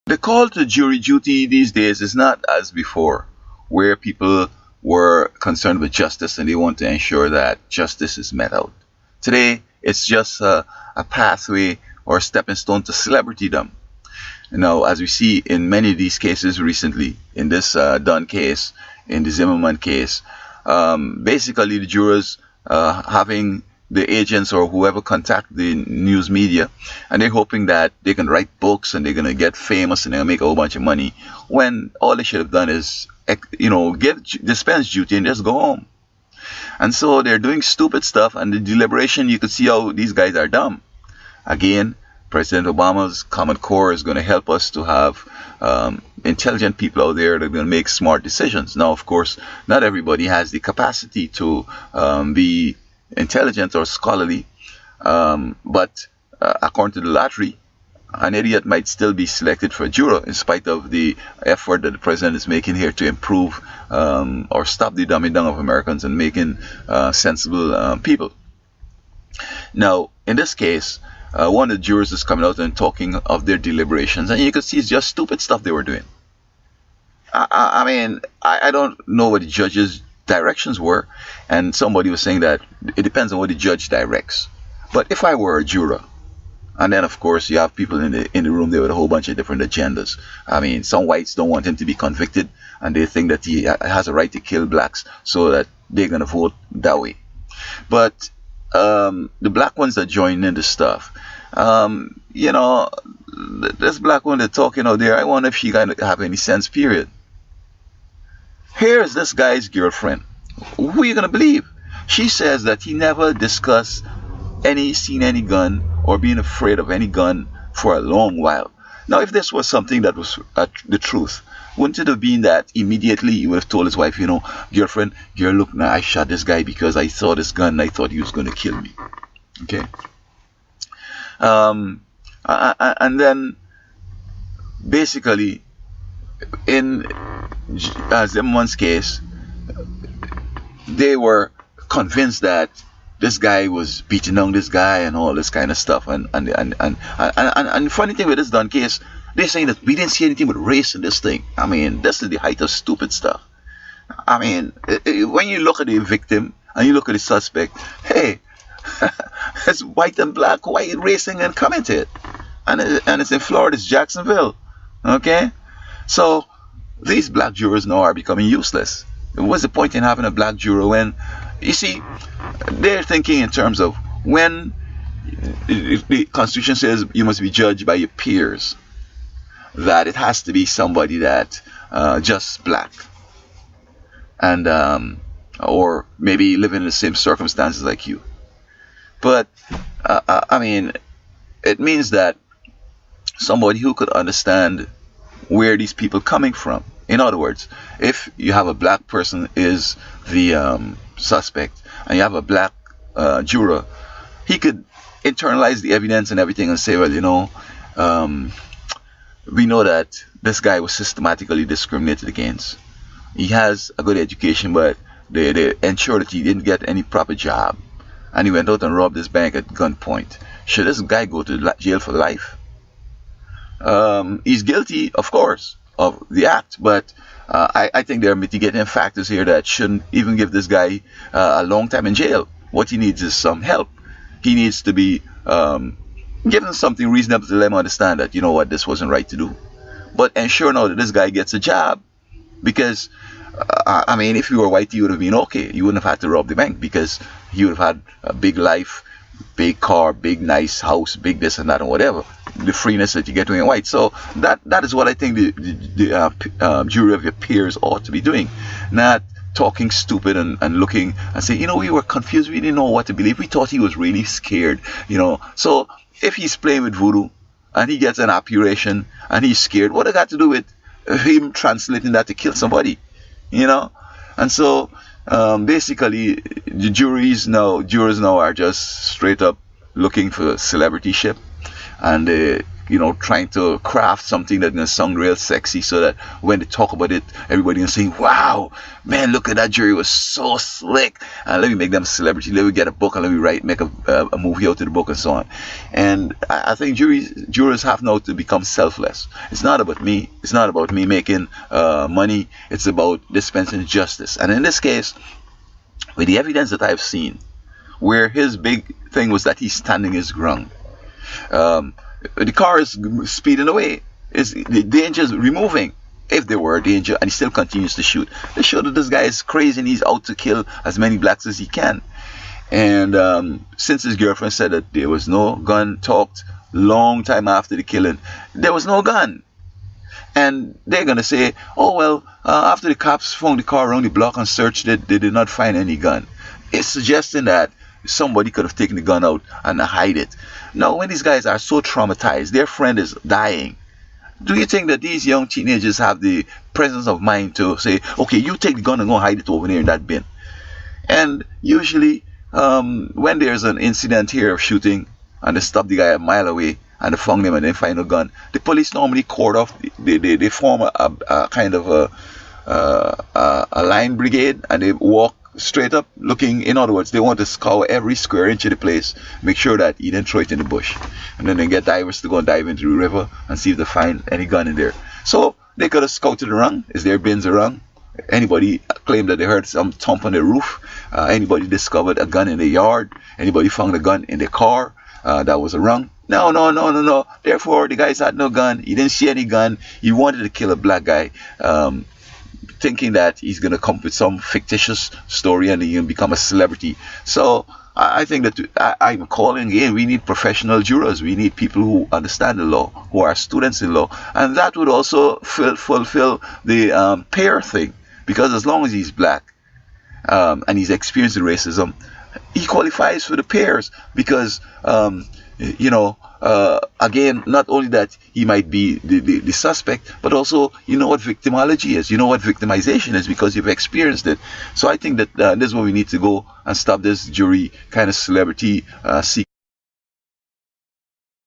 the call to jury duty these days is not as before, where people were concerned with justice and they want to ensure that justice is met out. Today, it's just a pathway or a stepping stone to celebritydom. Now, as we see in many of these cases recently, in this Dunn case, in the Zimmerman case, basically the jurors having the agents or whoever contact the news media, and they're hoping that they can write books and they're going to get famous and they're going to make a whole bunch of money, when all they should have done is, dispense duty and just go home. And so they're doing stupid stuff, and the deliberation, you could see how these guys are dumb. Again, President Obama's Common Core is going to help us to have intelligent people out there that are going to make smart decisions. Now, of course, not everybody has the capacity to be intelligent or scholarly, but according to the lottery, an idiot might still be selected for a juror in spite of the effort that the president is making here to improve or stop the dumbing down of Americans and making sensible people. Now, in this case, one of the jurors is coming out and talking of their deliberations, and you can see it's just stupid stuff they were doing. I mean, I don't know what the judge's directions were, and somebody was saying that it depends on what the judge directs. But if I were a juror, and then of course you have people in the room there with a whole bunch of different agendas. I mean, some whites don't want him to be convicted, and they think that he has a right to kill blacks, so that they're gonna vote that way. But the black ones that join in the stuff, this black one that's talking out there, I wonder if she gonna have any sense, period. Here's this guy's girlfriend. Who are you gonna believe? She says that he never discussed seen any gun or being afraid of any gun for a long while. Now, if this was something that was the truth, wouldn't it have been that immediately he would have told his wife, girlfriend, girl, look, now I shot this guy because I saw this gun and I thought he was going to kill me. Okay. And then basically in Zimmerman's case, they were convinced that this guy was beating down this guy and all this kind of stuff. And the funny thing with this Dunn case, they're saying that we didn't see anything with race in this thing. I mean, this is the height of stupid stuff. I mean, when you look at the victim and you look at the suspect, hey, it's white and black, white racing and coming to it. And it's in Florida, it's Jacksonville. Okay? So these black jurors now are becoming useless. What's the point in having a black juror when, you see, they're thinking in terms of when the Constitution says you must be judged by your peers, that it has to be somebody that just black, and or maybe living in the same circumstances like you. But I mean, it means that somebody who could understand where these people coming from. In other words, if you have a black person is the suspect and you have a black juror, he could internalize the evidence and everything and say, well, we know that this guy was systematically discriminated against. He has a good education, but they ensure that he didn't get any proper job, and he went out and robbed this bank at gunpoint. Should this guy go to jail for life? He's guilty, of course, of the act, but I think there are mitigating factors here that shouldn't even give this guy a long time in jail. What he needs is some help. He needs to be given something reasonable to let him understand that, this wasn't right to do. But ensure now that this guy gets a job, because I mean, if you were white, you would have been okay. You wouldn't have had to rob the bank because you would have had a big life, big car, big nice house, big this and that and whatever. The freeness that you get when you're white. So that is what I think the jury of your peers ought to be doing, not talking stupid and looking and saying, we were confused, we didn't know what to believe, we thought he was really scared, So if he's playing with voodoo and he gets an operation and he's scared, what it got to do with him translating that to kill somebody? And so basically the jurors now are just straight up looking for celebrityship, and they trying to craft something that's gonna sound real sexy, so that when they talk about it, everybody gonna say, "Wow, man, look at that jury, was so slick. Let me make them a celebrity. Let me get a book and let me make a movie out of the book and so on." And I think jurors have now to become selfless. It's not about me. It's not about me making money. It's about dispensing justice. And in this case, with the evidence that I've seen, where his big thing was that he's standing his ground. The car is speeding away. The danger is removing, if there were a danger, and he still continues to shoot. They show that this guy is crazy and he's out to kill as many blacks as he can. And since his girlfriend said that there was no gun, talked long time after the killing, there was no gun. And they're going to say, oh, well, after the cops found the car around the block and searched it, they did not find any gun. It's suggesting that somebody could have taken the gun out and hide it. Now, when these guys are so traumatized, their friend is dying, do you think that these young teenagers have the presence of mind to say, okay, you take the gun and go hide it over there in that bin? And usually, when there's an incident here of shooting and they stop the guy a mile away and they found him and they find a gun, the police normally cordon off, they form a kind of a line brigade, and they walk straight up looking. In other words, they want to scour every square inch of the place, make sure that he didn't throw it in the bush, and then they get divers to go and dive into the river and see if they find any gun in there. So they could have scouted around. Is there bins around? Anybody claimed that they heard some thump on the roof? Anybody discovered a gun in the yard? Anybody found a gun in the car that was around? No. Therefore, the guys had no gun. He didn't see any gun. He wanted to kill a black guy, thinking that he's going to come up with some fictitious story and he's going to become a celebrity. So I think that I'm calling again, we need professional jurors. We need people who understand the law, who are students in law. And that would also fulfill the pair thing. Because as long as he's black and he's experienced racism, he qualifies for the pairs. Because, again, not only that he might be the suspect, but also you know what victimology is. You know what victimization is because you've experienced it. So I think that this is where we need to go and stop this jury kind of celebrity seeking.